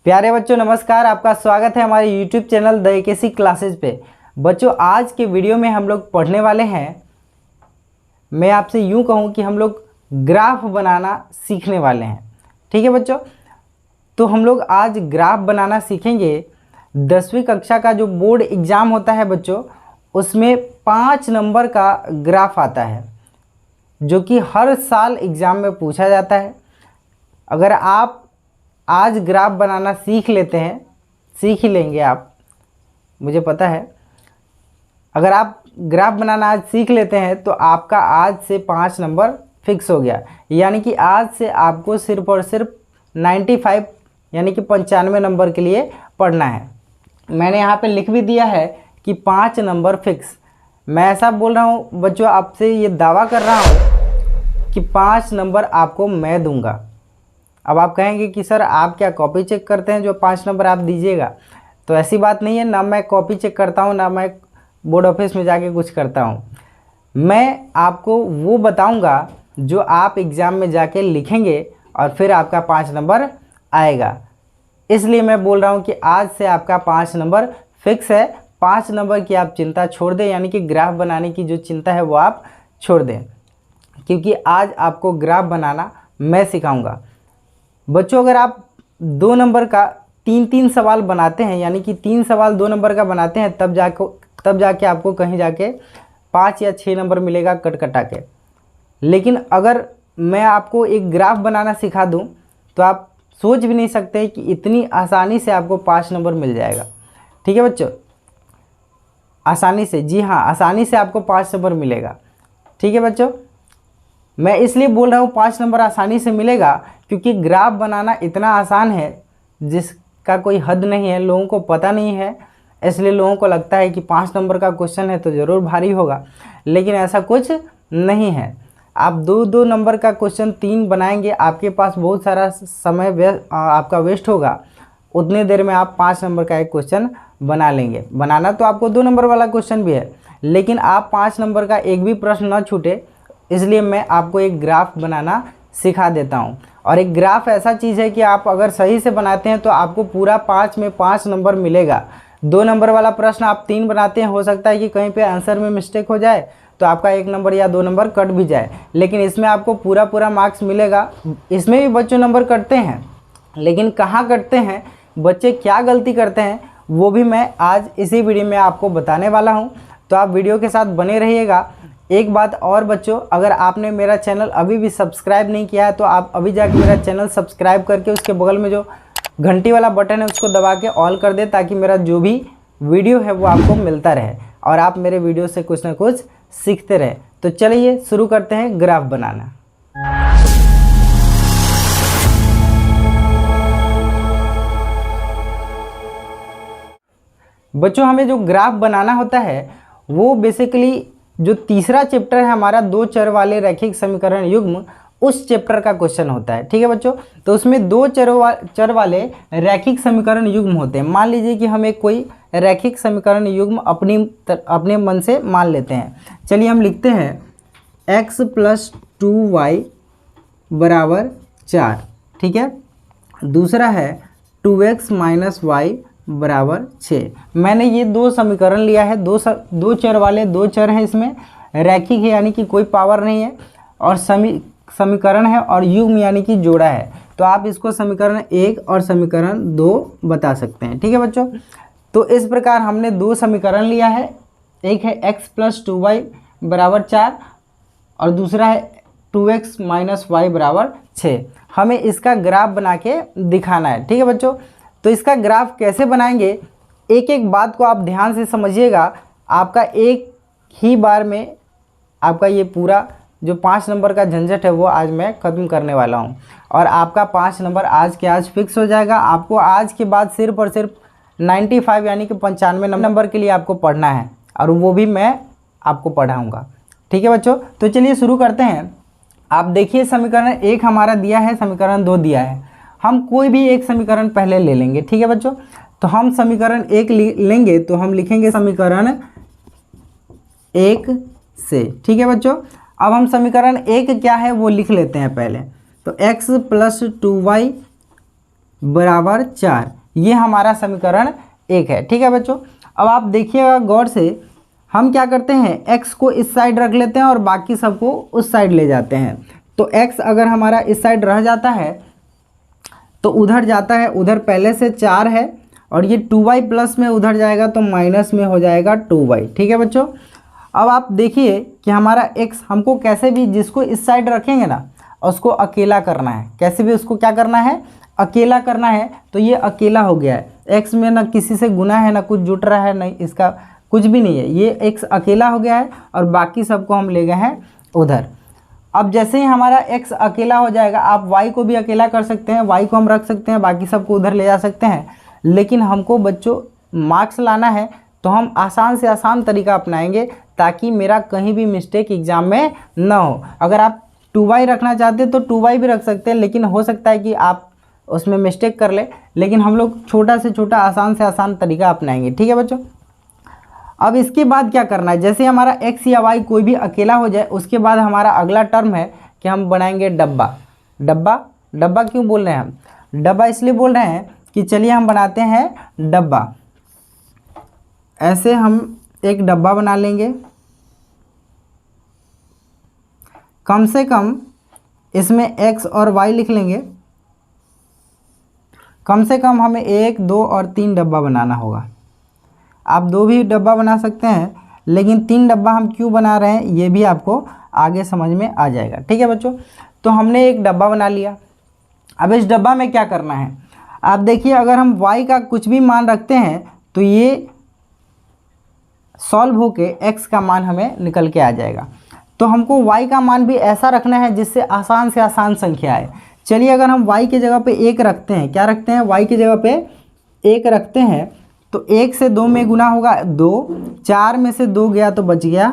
प्यारे बच्चों नमस्कार, आपका स्वागत है हमारे YouTube channel the AKC classes पे। बच्चों आज के वीडियो में हम लोग पढ़ने वाले हैं, मैं आपसे यूं कहूं कि हम लोग ग्राफ बनाना सीखने वाले हैं। ठीक है बच्चों, तो हम लोग आज ग्राफ बनाना सीखेंगे। 10वीं कक्षा का जो बोर्ड एग्ज़ाम होता है बच्चों, उसमें 5 नंबर का ग्राफ आता है जो कि हर साल एग्ज़ाम में पूछा जाता है। अगर आप आज ग्राफ बनाना सीख लेते हैं, सीख ही लेंगे आप, मुझे पता है। अगर आप ग्राफ बनाना आज सीख लेते हैं तो आपका आज से 5 नंबर फिक्स हो गया। यानी कि आज से आपको सिर्फ और सिर्फ 95 यानी कि 95 नंबर के लिए पढ़ना है। मैंने यहाँ पे लिख भी दिया है कि 5 नंबर फिक्स। मैं ऐसा बोल रहा हूँ बच्चों, आपसे ये दावा कर रहा हूँ कि 5 नंबर आपको मैं दूंगा। अब आप कहेंगे कि सर आप क्या कॉपी चेक करते हैं जो 5 नंबर आप दीजिएगा? तो ऐसी बात नहीं है, ना मैं कॉपी चेक करता हूँ, ना मैं बोर्ड ऑफिस में जाके कुछ करता हूँ। मैं आपको वो बताऊँगा जो आप एग्ज़ाम में जाके लिखेंगे और फिर आपका 5 नंबर आएगा। इसलिए मैं बोल रहा हूँ कि आज से आपका 5 नंबर फिक्स है। 5 नंबर की आप चिंता छोड़ दें, यानी कि ग्राफ बनाने की जो चिंता है वो आप छोड़ दें, क्योंकि आज आपको ग्राफ बनाना मैं सिखाऊंगा। बच्चों अगर आप 2 नंबर का 3-3 सवाल बनाते हैं, यानी कि 3 सवाल 2 नंबर का बनाते हैं, तब जाके आपको कहीं जाके 5 या 6 नंबर मिलेगा कट कटा के। लेकिन अगर मैं आपको एक ग्राफ बनाना सिखा दूं तो आप सोच भी नहीं सकते कि इतनी आसानी से आपको 5 नंबर मिल जाएगा। ठीक है बच्चों, आसानी से, जी हाँ आसानी से आपको 5 नंबर मिलेगा। ठीक है बच्चों, मैं इसलिए बोल रहा हूँ 5 नंबर आसानी से मिलेगा क्योंकि ग्राफ बनाना इतना आसान है जिसका कोई हद नहीं है। लोगों को पता नहीं है, इसलिए लोगों को लगता है कि 5 नंबर का क्वेश्चन है तो ज़रूर भारी होगा, लेकिन ऐसा कुछ नहीं है। आप 2-2 नंबर का क्वेश्चन 3 बनाएंगे, आपके पास बहुत सारा समय आपका वेस्ट होगा। उतने देर में आप 5 नंबर का एक क्वेश्चन बना लेंगे। बनाना तो आपको 2 नंबर वाला क्वेश्चन भी है, लेकिन आप 5 नंबर का एक भी प्रश्न न छूटे, इसलिए मैं आपको एक ग्राफ बनाना सिखा देता हूं। और एक ग्राफ ऐसा चीज़ है कि आप अगर सही से बनाते हैं तो आपको पूरा 5 में 5 नंबर मिलेगा। 2 नंबर वाला प्रश्न आप 3 बनाते हैं, हो सकता है कि कहीं पे आंसर में मिस्टेक हो जाए तो आपका 1 नंबर या 2 नंबर कट भी जाए, लेकिन इसमें आपको पूरा मार्क्स मिलेगा। इसमें भी बच्चों नंबर कटते हैं, लेकिन कहाँ कटते हैं, बच्चे क्या गलती करते हैं, वो भी मैं आज इसी वीडियो में आपको बताने वाला हूँ। तो आप वीडियो के साथ बने रहिएगा। एक बात और बच्चों, अगर आपने मेरा चैनल अभी भी सब्सक्राइब नहीं किया है तो आप अभी जाके मेरा चैनल सब्सक्राइब करके उसके बगल में जो घंटी वाला बटन है उसको दबा के ऑल कर दे, ताकि मेरा जो भी वीडियो है वो आपको मिलता रहे और आप मेरे वीडियो से कुछ ना कुछ सीखते रहे। तो चलिए शुरू करते हैं ग्राफ बनाना। बच्चों हमें जो ग्राफ बनाना होता है वो बेसिकली जो तीसरा चैप्टर है हमारा, 2 चर वाले रैखिक समीकरण युग्म, उस चैप्टर का क्वेश्चन होता है। ठीक है बच्चों, तो उसमें 2 चर वाले रैखिक समीकरण युग्म होते हैं। मान लीजिए कि हम एक कोई रैखिक समीकरण युग्म अपने मन से मान लेते हैं। चलिए हम लिखते हैं x + 2y = 4। ठीक है, दूसरा है 2x - y = 6। मैंने ये 2 समीकरण लिया है, 2 चर वाले 2 चर हैं, इसमें रैखिक है यानी कि कोई पावर नहीं है, और समीकरण है, और युग्म यानी कि जोड़ा है। तो आप इसको समीकरण 1 और समीकरण 2 बता सकते हैं। ठीक है बच्चों, तो इस प्रकार हमने 2 समीकरण लिया है। एक है x + 2y = 4 और दूसरा है 2x - y = 6। हमें इसका ग्राफ बना के दिखाना है। ठीक है बच्चों, तो इसका ग्राफ कैसे बनाएंगे, एक एक बात को आप ध्यान से समझिएगा। आपका एक ही बार में आपका ये पूरा जो 5 नंबर का झंझट है वो आज मैं ख़त्म करने वाला हूँ, और आपका 5 नंबर आज के आज फिक्स हो जाएगा। आपको आज के बाद सिर्फ और सिर्फ 95 यानी कि 95 नंबर के लिए आपको पढ़ना है, और वो भी मैं आपको पढ़ाऊँगा। ठीक है बच्चों, तो चलिए शुरू करते हैं। आप देखिए समीकरण 1 हमारा दिया है, समीकरण 2 दिया है। हम कोई भी एक समीकरण पहले ले लेंगे। ठीक है बच्चों, तो हम समीकरण 1 लेंगे तो हम लिखेंगे समीकरण 1 से। ठीक है बच्चों, अब हम समीकरण 1 क्या है वो लिख लेते हैं पहले। तो x + 2y बराबर 4, ये हमारा समीकरण 1 है। ठीक है बच्चों, अब आप देखिएगा गौर से, हम क्या करते हैं, x को इस साइड रख लेते हैं और बाकी सबको उस साइड ले जाते हैं। तो x अगर हमारा इस साइड रह जाता है तो उधर जाता है, उधर पहले से 4 है और ये 2y प्लस में उधर जाएगा तो माइनस में हो जाएगा 2y। ठीक है बच्चों, अब आप देखिए कि हमारा x हमको कैसे भी, जिसको इस साइड रखेंगे ना उसको अकेला करना है, कैसे भी उसको क्या करना है, अकेला करना है। तो ये अकेला हो गया है, x में ना किसी से गुना है ना कुछ जुट रहा है, नहीं इसका कुछ भी नहीं है, ये x अकेला हो गया है और बाकी सबको हम ले गए हैं उधर। अब जैसे ही हमारा x अकेला हो जाएगा, आप y को भी अकेला कर सकते हैं, y को हम रख सकते हैं, बाकी सबको उधर ले जा सकते हैं। लेकिन हमको बच्चों मार्क्स लाना है तो हम आसान से आसान तरीका अपनाएंगे ताकि मेरा कहीं भी मिस्टेक एग्जाम में ना हो। अगर आप 2y रखना चाहते हैं तो 2y भी रख सकते हैं, लेकिन हो सकता है कि आप उसमें मिस्टेक कर ले, लेकिन हम लोग छोटा से छोटा आसान से आसान तरीका अपनाएंगे। ठीक है बच्चों, अब इसके बाद क्या करना है, जैसे हमारा x या y कोई भी अकेला हो जाए उसके बाद हमारा अगला टर्म है कि हम बनाएंगे डब्बा। डब्बा, डब्बा क्यों बोल रहे हैं हम, डब्बा इसलिए बोल रहे हैं कि चलिए हम बनाते हैं डब्बा। ऐसे हम एक डब्बा बना लेंगे, कम से कम इसमें x और y लिख लेंगे। कम से कम हमें 1, 2 और 3 डब्बा बनाना होगा। आप 2 भी डब्बा बना सकते हैं, लेकिन 3 डब्बा हम क्यों बना रहे हैं ये भी आपको आगे समझ में आ जाएगा। ठीक है बच्चों, तो हमने एक डब्बा बना लिया। अब इस डब्बा में क्या करना है, आप देखिए अगर हम y का कुछ भी मान रखते हैं तो ये सॉल्व होके x का मान हमें निकल के आ जाएगा। तो हमको y का मान भी ऐसा रखना है जिससे आसान से आसान संख्या आए। चलिए अगर हम y की जगह पे 1 रखते हैं, क्या रखते हैं, y की जगह पे 1 रखते हैं तो 1 से 2 में गुना होगा 2, 4 में से 2 गया तो बच गया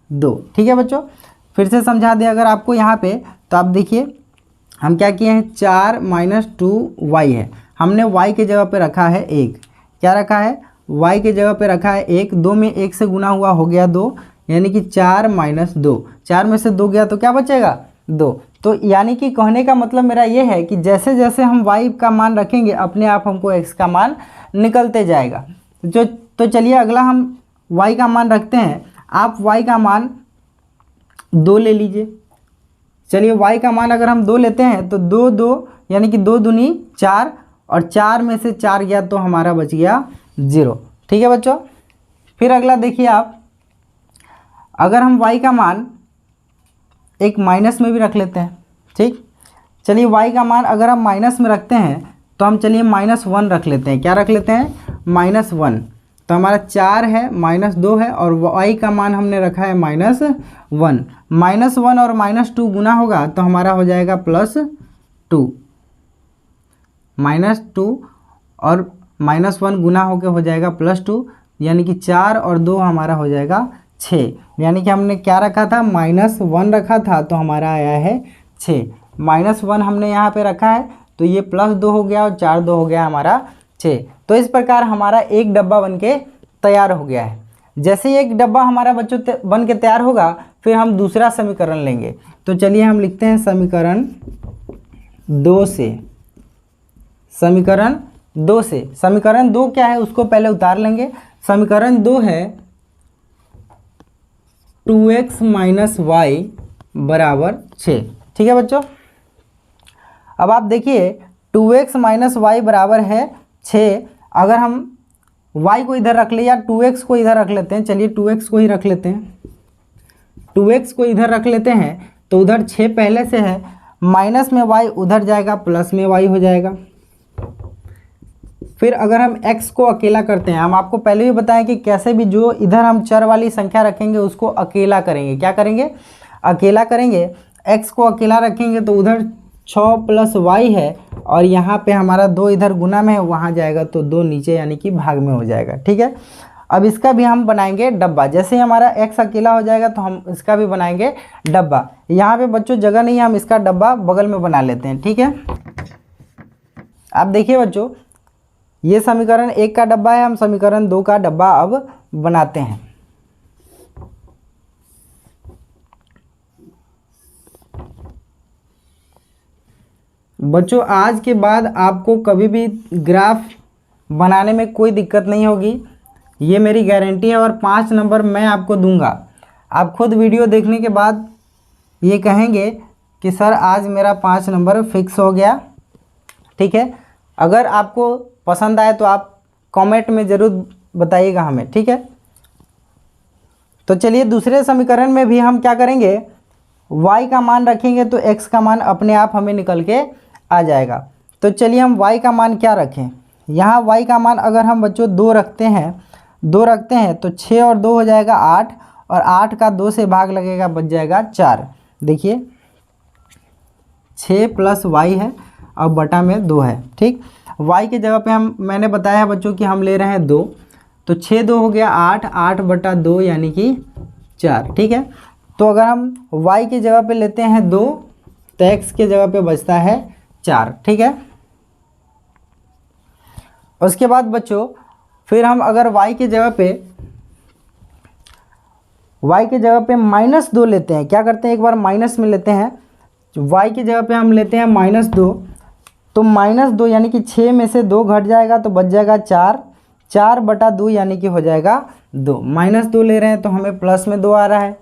2। ठीक है बच्चों, फिर से समझा दें अगर आपको यहाँ पे, तो आप देखिए हम क्या किए हैं, 4 माइनस 2y है, हमने y की जगह पे रखा है 1। क्या रखा है, y की जगह पे रखा है 1, 2 में 1 से गुना हुआ हो गया 2, यानी कि 4 माइनस 2, 4 में से 2 गया तो क्या बचेगा 2। तो यानी कि कहने का मतलब मेरा ये है कि जैसे जैसे हम y का मान रखेंगे अपने आप हमको x का मान निकलते जाएगा। तो चलिए अगला हम y का मान रखते हैं। आप y का मान 2 ले लीजिए। चलिए y का मान अगर हम 2 लेते हैं तो 2 2 यानी कि 2 दूनी 4 और 4 में से 4 गया तो हमारा बच गया 0। ठीक है बच्चों, फिर अगला देखिए आप, अगर हम y का मान एक माइनस में भी रख लेते हैं। ठीक, चलिए y का मान अगर हम माइनस में रखते हैं तो हम चलिए -1 रख लेते हैं। क्या रख लेते हैं, -1। तो हमारा 4 है, -2 है और y का मान हमने रखा है -1। -1 और -2 गुना होगा तो हमारा हो जाएगा +2। -2 और -1 गुना होकर हो जाएगा +2, यानी कि 4 और 2 हमारा हो जाएगा 6। यानी कि हमने क्या रखा था, -1 रखा था तो हमारा आया है 6। -1 हमने यहाँ पे रखा है तो ये +2 हो गया और 4 2 हो गया हमारा 6। तो इस प्रकार हमारा एक डब्बा बन के तैयार हो गया है। जैसे ही एक डब्बा हमारा बच्चों बन के तैयार होगा फिर हम दूसरा समीकरण लेंगे। तो चलिए हम लिखते हैं समीकरण 2 से। समीकरण 2 से, समीकरण 2 क्या है उसको पहले उतार लेंगे। समीकरण 2 है 2x माइनस वाई बराबर 6। ठीक है बच्चों, अब आप देखिए 2x माइनस वाई बराबर है 6। अगर हम y को इधर रख ले या 2x को इधर रख लेते हैं, चलिए 2x को ही रख लेते हैं। 2x को इधर रख लेते हैं तो उधर 6 पहले से है, माइनस में y उधर जाएगा प्लस में y हो जाएगा। फिर अगर हम x को अकेला करते हैं, हम आपको पहले भी बताएं कि कैसे भी जो इधर हम चर वाली संख्या रखेंगे उसको अकेला करेंगे। क्या करेंगे, अकेला करेंगे। x को अकेला रखेंगे तो उधर 6 प्लस y है और यहाँ पे हमारा 2 इधर गुना में है, वहाँ जाएगा तो 2 नीचे यानी कि भाग में हो जाएगा। ठीक है, अब इसका भी हम बनाएंगे डब्बा। जैसे ही हमारा x अकेला हो जाएगा तो हम इसका भी बनाएंगे डब्बा। यहाँ पे बच्चों जगह नहीं है, हम इसका डब्बा बगल में बना लेते हैं। ठीक है, आप देखिए बच्चों ये समीकरण 1 का डब्बा है, हम समीकरण 2 का डब्बा अब बनाते हैं। बच्चों आज के बाद आपको कभी भी ग्राफ बनाने में कोई दिक्कत नहीं होगी, ये मेरी गारंटी है। और 5 नंबर मैं आपको दूंगा। आप खुद वीडियो देखने के बाद ये कहेंगे कि सर आज मेरा 5 नंबर फिक्स हो गया। ठीक है, अगर आपको पसंद आए तो आप कमेंट में ज़रूर बताइएगा हमें। ठीक है, तो चलिए दूसरे समीकरण में भी हम क्या करेंगे, y का मान रखेंगे तो x का मान अपने आप हमें निकल के आ जाएगा। तो चलिए हम y का मान क्या रखें, यहाँ y का मान अगर हम बच्चों 2 रखते हैं तो 6 और 2 हो जाएगा 8, और 8 का 2 से भाग लगेगा, बच जाएगा 4। देखिए 6 प्लस y है और बटा में 2 है। ठीक, y की जगह पे मैंने बताया है बच्चों कि हम ले रहे हैं 2, तो 6 2 हो गया 8, 8 बटा 2 यानी कि 4। ठीक है, तो अगर हम y की जगह पे लेते हैं 2 तो x की जगह पे बचता है 4। ठीक है, उसके बाद बच्चों फिर हम अगर y की जगह पे -2 लेते हैं, क्या करते हैं एक बार माइनस में लेते हैं, y की जगह पे हम लेते हैं -2, तो -2 यानी कि 6 में से 2 घट जाएगा तो बच जाएगा 4, 4 बटा 2 यानी कि हो जाएगा 2। -2 ले रहे हैं तो हमें प्लस में 2 आ रहा है।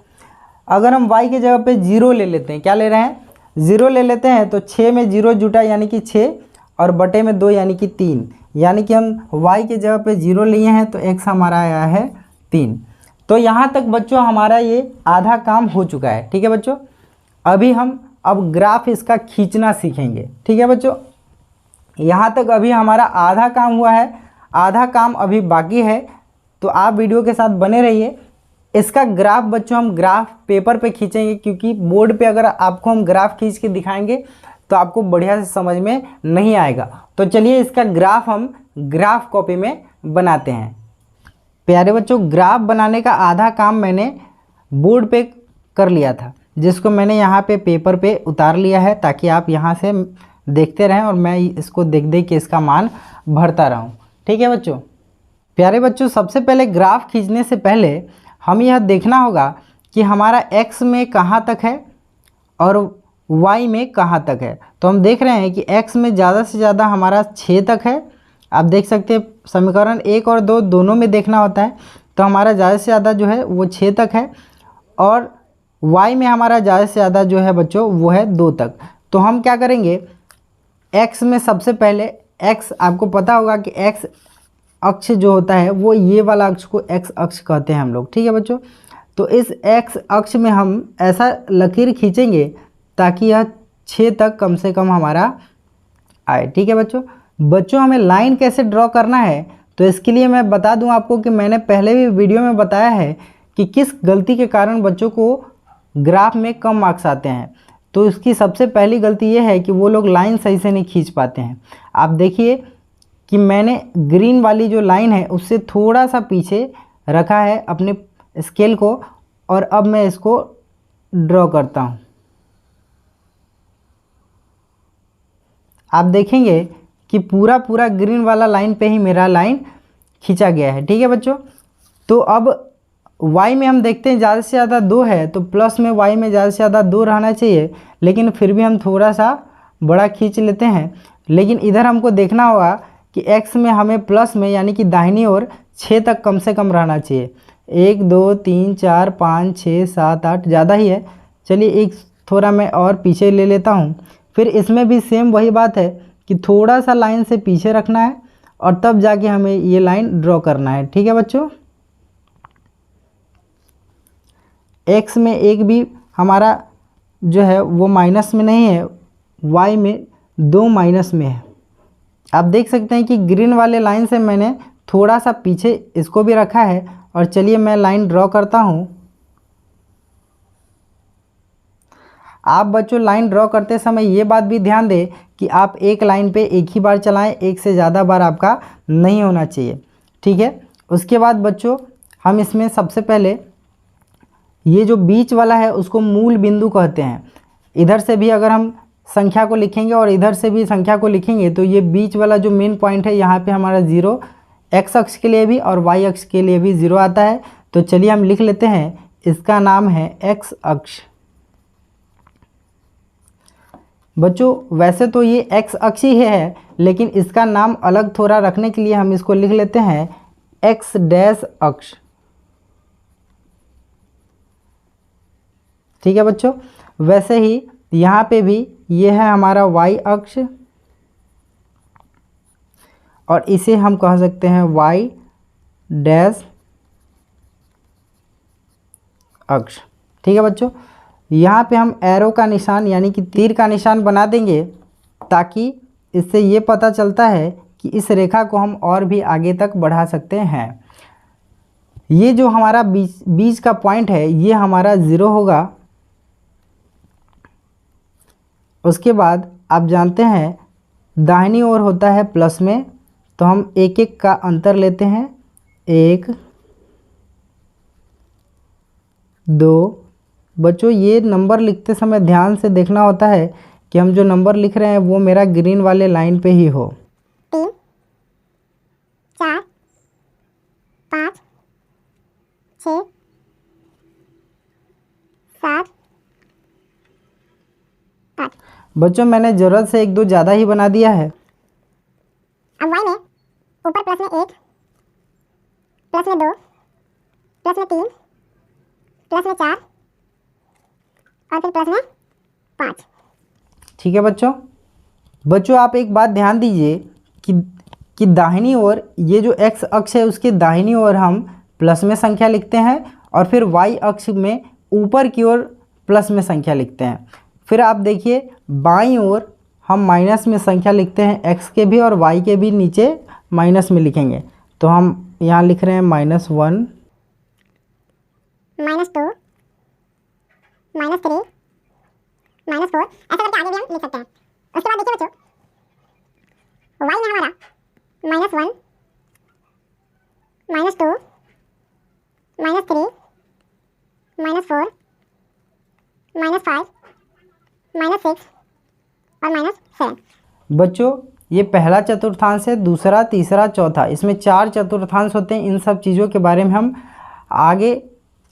अगर हम y की जगह पे 0 ले लेते हैं, क्या ले रहे हैं 0 ले लेते हैं, तो 6 में 0 जुटा यानी कि 6 और बटे में 2 यानी कि 3, यानी कि हम y की जगह पे 0 लिए हैं तो x हमारा आया है 3। तो यहाँ तक बच्चों हमारा ये आधा काम हो चुका है। ठीक है बच्चों, अभी हम ग्राफ इसका खींचना सीखेंगे। ठीक है बच्चों, यहाँ तक अभी हमारा आधा काम हुआ है, आधा काम अभी बाकी है, तो आप वीडियो के साथ बने रहिए। इसका ग्राफ बच्चों हम ग्राफ पेपर पे खींचेंगे, क्योंकि बोर्ड पे अगर आपको हम ग्राफ खींच के दिखाएंगे तो आपको बढ़िया से समझ में नहीं आएगा। तो चलिए इसका ग्राफ हम ग्राफ कॉपी में बनाते हैं। प्यारे बच्चों, ग्राफ बनाने का आधा काम मैंने बोर्ड पे कर लिया था, जिसको मैंने यहाँ पे पेपर पे उतार लिया है, ताकि आप यहाँ से देखते रहें और मैं इसको देख देख के इसका मान भरता रहूँ। ठीक है बच्चों, प्यारे बच्चों सबसे पहले ग्राफ खींचने से पहले हम यह देखना होगा कि हमारा x में कहाँ तक है और y में कहाँ तक है। तो हम देख रहे हैं कि x में ज़्यादा से ज़्यादा हमारा 6 तक है। आप देख सकते हैं समीकरण 1 और 2 दोनों में देखना होता है, तो हमारा ज़्यादा से ज़्यादा जो है वो 6 तक है, और y में हमारा ज़्यादा से ज़्यादा जो है बच्चों वो है 2 तक। तो हम क्या करेंगे, x में सबसे पहले x, आपको पता होगा कि x अक्ष जो होता है वो ये वाला अक्ष को x अक्ष कहते हैं हम लोग। ठीक है बच्चों, तो इस x अक्ष में हम ऐसा लकीर खींचेंगे ताकि यह 6 तक कम से कम हमारा आए। ठीक है बच्चों, हमें लाइन कैसे ड्रॉ करना है, तो इसके लिए मैं बता दूं आपको कि मैंने पहले भी वीडियो में बताया है कि किस गलती के कारण बच्चों को ग्राफ में कम मार्क्स आते हैं। तो इसकी सबसे पहली गलती ये है कि वो लोग लाइन सही से नहीं खींच पाते हैं। आप देखिए कि मैंने ग्रीन वाली जो लाइन है उससे थोड़ा सा पीछे रखा है अपने स्केल को, और अब मैं इसको ड्रॉ करता हूँ। आप देखेंगे कि पूरा ग्रीन वाला लाइन पे ही मेरा लाइन खींचा गया है। ठीक है बच्चों, तो अब y में हम देखते हैं ज़्यादा से ज़्यादा 2 है, तो प्लस में y में ज़्यादा से ज़्यादा 2 रहना चाहिए, लेकिन फिर भी हम थोड़ा सा बड़ा खींच लेते हैं। लेकिन इधर हमको देखना होगा कि x में हमें प्लस में यानी कि दाहिनी ओर 6 तक कम से कम रहना चाहिए। 1 2 3 4 5 6 7 8 ज़्यादा ही है। चलिए एक थोड़ा मैं और पीछे ले लेता हूँ। फिर इसमें भी सेम वही बात है कि थोड़ा सा लाइन से पीछे रखना है और तब जाके हमें ये लाइन ड्रॉ करना है। ठीक है बच्चों, x में एक भी हमारा जो है वो माइनस में नहीं है, y में 2 माइनस में है। आप देख सकते हैं कि ग्रीन वाले लाइन से मैंने थोड़ा सा पीछे इसको भी रखा है। और चलिए मैं लाइन ड्रॉ करता हूँ। आप बच्चों लाइन ड्रॉ करते समय ये बात भी ध्यान दें कि आप एक लाइन पे एक ही बार चलाएं, एक से ज़्यादा बार आपका नहीं होना चाहिए। ठीक है, उसके बाद बच्चों हम इसमें सबसे पहले ये जो बीच वाला है उसको मूल बिंदु कहते हैं। इधर से भी अगर हम संख्या को लिखेंगे और इधर से भी संख्या को लिखेंगे तो ये बीच वाला जो मेन पॉइंट है यहाँ पे हमारा 0 x अक्ष के लिए भी और y अक्ष के लिए भी 0 आता है। तो चलिए हम लिख लेते हैं, इसका नाम है x अक्ष। बच्चों वैसे तो ये एक्स अक्ष ही है, लेकिन इसका नाम अलग थोड़ा रखने के लिए हम इसको लिख लेते हैं एक्स डैश अक्ष। ठीक है बच्चों, वैसे ही यहाँ पे भी ये है हमारा वाई अक्ष, और इसे हम कह सकते हैं वाई डैश अक्ष। ठीक है बच्चों, यहाँ पे हम एरो का निशान यानी कि तीर का निशान बना देंगे, ताकि इससे ये पता चलता है कि इस रेखा को हम और भी आगे तक बढ़ा सकते हैं। ये जो हमारा बीच का पॉइंट है ये हमारा 0 होगा। उसके बाद आप जानते हैं दाहिनी ओर होता है प्लस में, तो हम एक एक का अंतर लेते हैं, 1 2। बच्चों ये नंबर लिखते समय ध्यान से देखना होता है कि हम जो नंबर लिख रहे हैं वो मेरा ग्रीन वाले लाइन पे ही हो। 3 4 5 6 7 8। बच्चों मैंने ज़रूरत से 1 2 ज़्यादा ही बना दिया है। अब वाई में ऊपर प्लस में 1, प्लस में 2, प्लस में 3, प्लस में 4 और फिर प्लस में 5। ठीक है बच्चों आप एक बात ध्यान दीजिए कि दाहिनी ओर ये जो एक्स अक्ष है उसके दाहिनी ओर हम प्लस में संख्या लिखते हैं, और फिर वाई अक्ष में ऊपर की ओर प्लस में संख्या लिखते हैं। फिर आप देखिए बाईं ओर हम माइनस में संख्या लिखते हैं, एक्स के भी और वाई के भी नीचे माइनस में लिखेंगे। तो हम यहाँ लिख रहे हैं -1 -2 -3 -4, ऐसा करके आगे भी हम लिख सकते हैं। उसके बाद देखिए बच्चों वाई में हमारा -1 -2 -3 -4 -5 -6 और -7। बच्चों ये पहला चतुर्थांश है, दूसरा तीसरा चौथा, इसमें 4 चतुर्थांश होते हैं। इन सब चीज़ों के बारे में हम आगे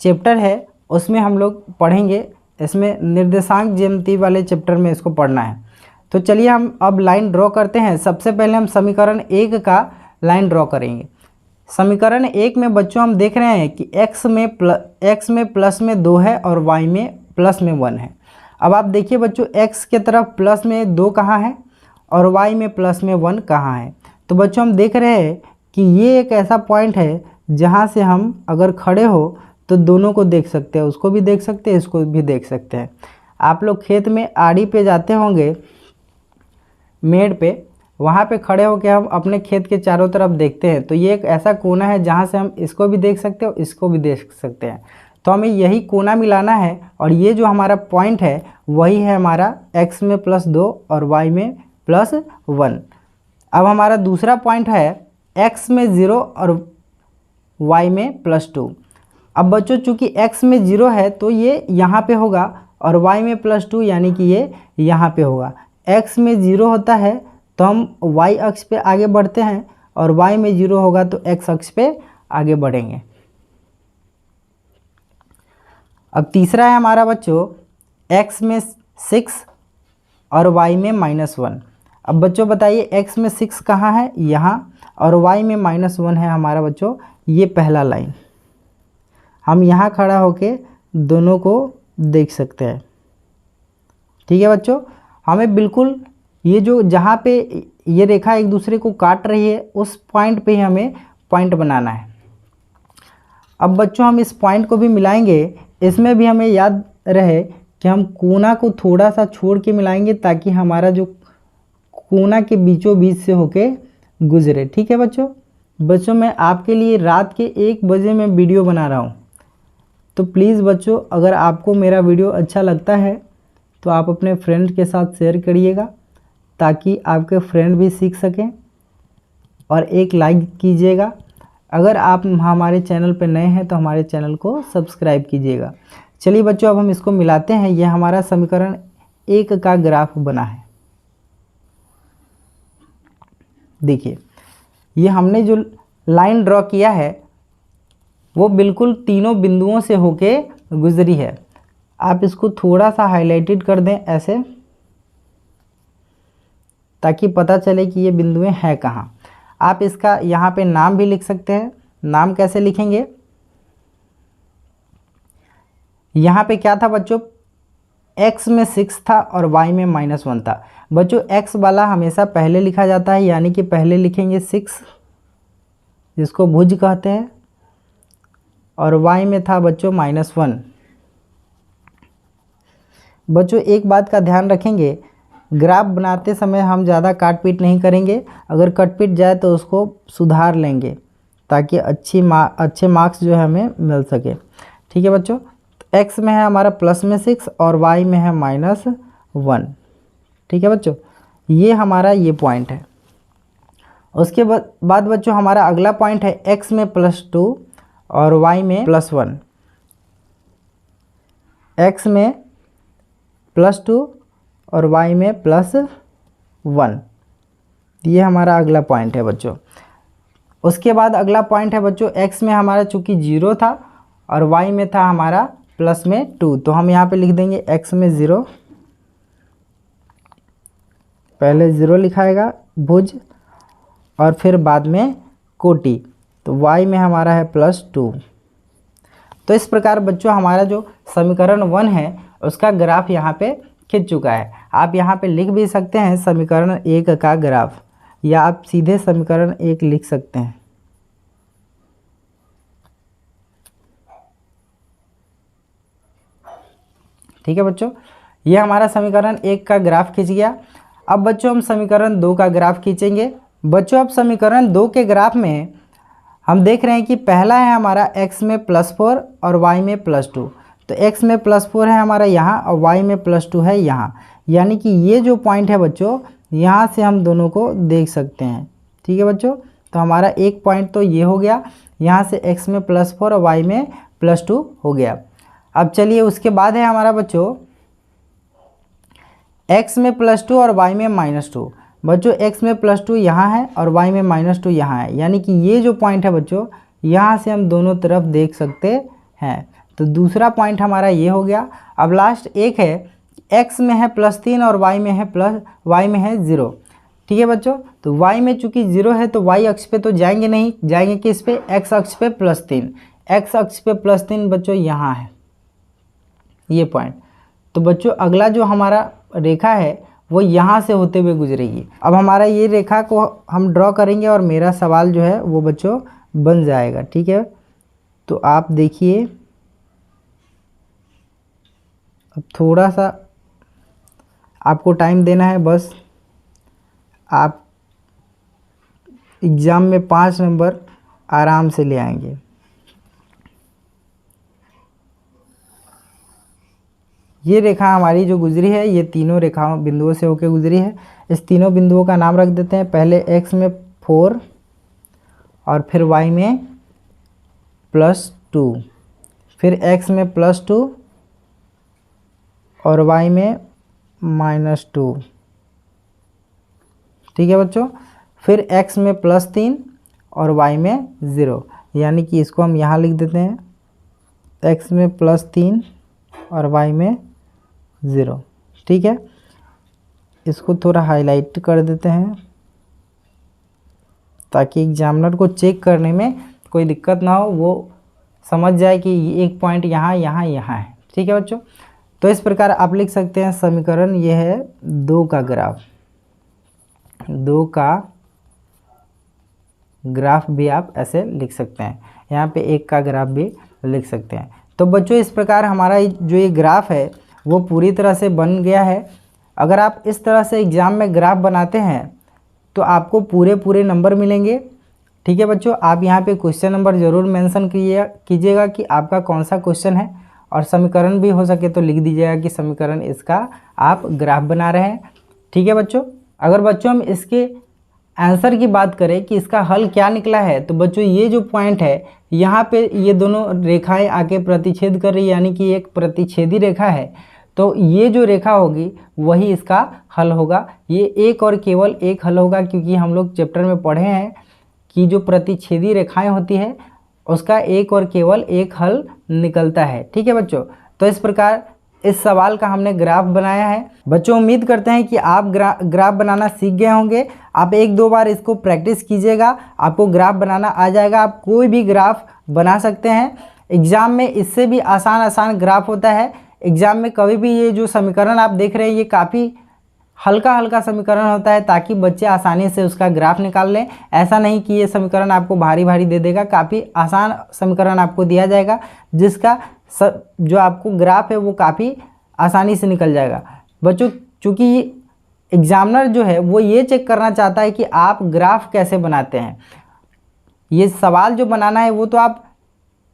चैप्टर है उसमें हम लोग पढ़ेंगे। इसमें निर्देशांक ज्यामिति वाले चैप्टर में इसको पढ़ना है। तो चलिए हम अब लाइन ड्रॉ करते हैं। सबसे पहले हम समीकरण 1 का लाइन ड्रॉ करेंगे। समीकरण 1 में बच्चों हम देख रहे हैं कि x में प्लस में 2 है और y में प्लस में 1 है। अब आप देखिए बच्चों x के तरफ प्लस में 2 कहाँ है और y में प्लस में 1 कहाँ है। तो बच्चों हम देख रहे हैं कि ये एक ऐसा पॉइंट है जहाँ से हम अगर खड़े हो तो दोनों को देख सकते हैं, उसको भी देख सकते हैं, इसको भी देख सकते हैं। आप लोग खेत में आड़ी पे जाते होंगे, मेड़ पे, वहाँ पे खड़े होकर हम अपने खेत के चारों तरफ देखते हैं। तो ये एक ऐसा कोना है जहाँ से हम इसको भी देख सकते हैं और इसको भी देख सकते हैं। तो हमें यही कोना मिलाना है, और ये जो हमारा पॉइंट है वही है हमारा x में +2 और y में +1। अब हमारा दूसरा पॉइंट है x में 0 और y में +2। अब बच्चों चूँकि x में 0 है तो ये यहाँ पे होगा, और y में +2 यानी कि ये यहाँ पे होगा। x में 0 होता है तो हम y अक्ष पे आगे बढ़ते हैं, और y में 0 होगा तो x अक्ष पे आगे बढ़ेंगे। अब तीसरा है हमारा बच्चों x में 6 और y में -1। अब बच्चों बताइए x में 6 कहाँ है, यहाँ, और y में -1 है हमारा बच्चों ये पहला लाइन। हम यहाँ खड़ा होके दोनों को देख सकते हैं। ठीक है बच्चों, हमें बिल्कुल ये जो जहाँ पे ये रेखा एक दूसरे को काट रही है उस पॉइंट पे ही हमें पॉइंट बनाना है। अब बच्चों हम इस पॉइंट को भी मिलाएंगे। इसमें भी हमें याद रहे कि हम कोना को थोड़ा सा छोड़ के मिलाएंगे, ताकि हमारा जो कोना के बीचों बीच से होके गुजरे। ठीक है बच्चों मैं आपके लिए रात के 1 बजे में वीडियो बना रहा हूँ। तो प्लीज़ बच्चों अगर आपको मेरा वीडियो अच्छा लगता है तो आप अपने फ्रेंड के साथ शेयर करिएगा, ताकि आपके फ्रेंड भी सीख सकें, और एक लाइक कीजिएगा। अगर आप हमारे चैनल पर नए हैं तो हमारे चैनल को सब्सक्राइब कीजिएगा। चलिए बच्चों अब हम इसको मिलाते हैं। यह हमारा समीकरण 1 का ग्राफ बना है। देखिए ये हमने जो लाइन ड्रॉ किया है वो बिल्कुल तीनों बिंदुओं से होके गुजरी है। आप इसको थोड़ा सा हाईलाइटेड कर दें ऐसे, ताकि पता चले कि ये बिंदुएं हैं कहाँ। आप इसका यहाँ पे नाम भी लिख सकते हैं। नाम कैसे लिखेंगे, यहाँ पे क्या था बच्चों, x में 6 था और y में -1 था। बच्चों x वाला हमेशा पहले लिखा जाता है, यानी कि पहले लिखेंगे 6 जिसको भुज कहते हैं, और y में था बच्चों -1। बच्चों एक बात का ध्यान रखेंगे, ग्राफ बनाते समय हम ज़्यादा काट पीट नहीं करेंगे। अगर कट पीट जाए तो उसको सुधार लेंगे ताकि अच्छे मार्क्स जो है हमें मिल सके। ठीक है बच्चों, तो x में है हमारा प्लस में 6 और y में है -1। ठीक है बच्चों, ये हमारा ये पॉइंट है। उसके बाद बच्चों हमारा अगला पॉइंट है x में +2 और y में +1। x में +2 और y में +1, ये हमारा अगला पॉइंट है बच्चों। उसके बाद अगला पॉइंट है बच्चों, x में हमारा चूँकि 0 था और y में था हमारा +2, तो हम यहाँ पे लिख देंगे x में 0, पहले 0 लिखाएगा भुज और फिर बाद में कोटि, तो y में हमारा है +2। तो इस प्रकार बच्चों हमारा जो समीकरण 1 है उसका ग्राफ यहाँ पे खिंच चुका है। आप यहाँ पे लिख भी सकते हैं समीकरण 1 का ग्राफ, या आप सीधे समीकरण 1 लिख सकते हैं। ठीक है बच्चों, ये हमारा समीकरण 1 का ग्राफ खिंच गया। अब बच्चों हम समीकरण 2 का ग्राफ खींचेंगे। बच्चों अब समीकरण 2 के ग्राफ में हम देख रहे हैं कि पहला है हमारा x में +4 और y में +2। तो x में +4 है हमारा यहाँ और y में +2 है यहाँ, यानी कि ये जो पॉइंट है बच्चों यहाँ से हम दोनों को देख सकते हैं। ठीक है बच्चों, तो हमारा एक पॉइंट तो ये हो गया, यहाँ से x में +4 और y में +2 हो गया। अब चलिए उसके बाद है हमारा बच्चों x में +2 और y में -2। बच्चों x में +2 यहाँ है और y में -2 यहाँ है, यानी कि ये जो पॉइंट है बच्चों यहाँ से हम दोनों तरफ देख सकते हैं। तो दूसरा पॉइंट हमारा ये हो गया। अब लास्ट एक है, x में है +3 और y में है 0। ठीक है बच्चों, तो y में चूँकि 0 है तो y अक्ष पे तो जाएंगे नहीं, जाएंगे किस पे, x अक्ष पे +3। x अक्ष पे +3 बच्चों यहाँ है ये पॉइंट। तो बच्चों अगला जो हमारा रेखा है वो यहाँ से होते हुए गुजरेगी। अब हमारा ये रेखा को हम ड्रॉ करेंगे और मेरा सवाल जो है वो बच्चों बन जाएगा। ठीक है, तो आप देखिए, अब थोड़ा सा आपको टाइम देना है बस। आप एग्ज़ाम में 5 नंबर आराम से ले आएंगे। ये रेखा हमारी जो गुजरी है ये तीनों रेखाओं बिंदुओं से होकर गुजरी है। इस तीनों बिंदुओं का नाम रख देते हैं। पहले x में 4 और फिर y में +2, फिर x में +2 और y में -2। ठीक है बच्चों, फिर x में +3 और y में 0, यानी कि इसको हम यहाँ लिख देते हैं x में +3 और y में 0। ठीक है, इसको थोड़ा हाईलाइट कर देते हैं ताकि एग्जामिनर को चेक करने में कोई दिक्कत ना हो, वो समझ जाए कि एक पॉइंट यहाँ यहाँ यहाँ है। ठीक है बच्चों, तो इस प्रकार आप लिख सकते हैं समीकरण ये है 2 का ग्राफ। 2 का ग्राफ भी आप ऐसे लिख सकते हैं, यहाँ पे 1 का ग्राफ भी लिख सकते हैं। तो बच्चों इस प्रकार हमारा जो ये ग्राफ है वो पूरी तरह से बन गया है। अगर आप इस तरह से एग्ज़ाम में ग्राफ बनाते हैं तो आपको पूरे नंबर मिलेंगे। ठीक है बच्चों, आप यहाँ पे क्वेश्चन नंबर ज़रूर मेंशन कीजिएगा कि आपका कौन सा क्वेश्चन है, और समीकरण भी हो सके तो लिख दीजिएगा कि समीकरण इसका आप ग्राफ बना रहे हैं। ठीक है बच्चों, अगर बच्चों हम इसके आंसर की बात करें कि इसका हल क्या निकला है, तो बच्चों ये जो पॉइंट है यहाँ पे ये दोनों रेखाएं आके प्रतिच्छेद कर रही है, यानी कि एक प्रतिच्छेदी रेखा है। तो ये जो रेखा होगी वही इसका हल होगा। ये एक और केवल एक हल होगा, क्योंकि हम लोग चैप्टर में पढ़े हैं कि जो प्रतिच्छेदी रेखाएं होती है उसका एक और केवल एक हल निकलता है। ठीक है बच्चों, तो इस प्रकार इस सवाल का हमने ग्राफ बनाया है। बच्चों उम्मीद करते हैं कि आप ग्राफ बनाना सीख गए होंगे। आप एक दो बार इसको प्रैक्टिस कीजिएगा, आपको ग्राफ बनाना आ जाएगा। आप कोई भी ग्राफ बना सकते हैं। एग्ज़ाम में इससे भी आसान ग्राफ होता है। एग्ज़ाम में कभी भी ये जो समीकरण आप देख रहे हैं ये काफ़ी हल्का समीकरण होता है, ताकि बच्चे आसानी से उसका ग्राफ निकाल लें। ऐसा नहीं कि ये समीकरण आपको भारी दे देगा, काफ़ी आसान समीकरण आपको दिया जाएगा जिसका जो आपको ग्राफ है वो काफ़ी आसानी से निकल जाएगा। बच्चों चूँकि एग्जामिनर जो है वो ये चेक करना चाहता है कि आप ग्राफ कैसे बनाते हैं। ये सवाल जो बनाना है वो तो आप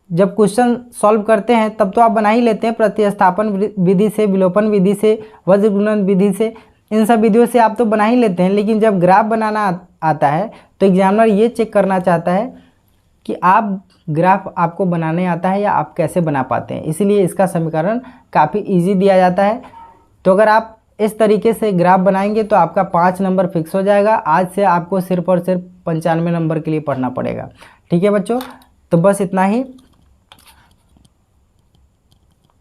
जब क्वेश्चन सॉल्व करते हैं तब तो आप बना ही लेते हैं, प्रतिस्थापन विधि से, विलोपन विधि से, वज्र गुणन विधि से, इन सब विधियों से आप तो बना ही लेते हैं। लेकिन जब ग्राफ बनाना आता है तो एग्जामिनर ये चेक करना चाहता है कि आप ग्राफ आपको बनाने आता है या आप कैसे बना पाते हैं। इसीलिए इसका समीकरण काफ़ी इजी दिया जाता है। तो अगर आप इस तरीके से ग्राफ बनाएंगे तो आपका 5 नंबर फिक्स हो जाएगा। आज से आपको सिर्फ और सिर्फ 95 नंबर के लिए पढ़ना पड़ेगा। ठीक है बच्चों, तो बस इतना ही।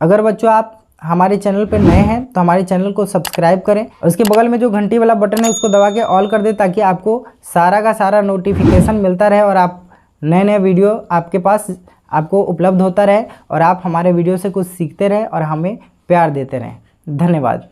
अगर बच्चों आप हमारे चैनल पर नए हैं तो हमारे चैनल को सब्सक्राइब करें, उसके बगल में जो घंटी वाला बटन है उसको दबा के ऑल कर दें, ताकि आपको सारा का सारा नोटिफिकेशन मिलता रहे और आप नए वीडियो आपके पास आपको उपलब्ध होता रहे और आप हमारे वीडियो से कुछ सीखते रहें और हमें प्यार देते रहें। धन्यवाद।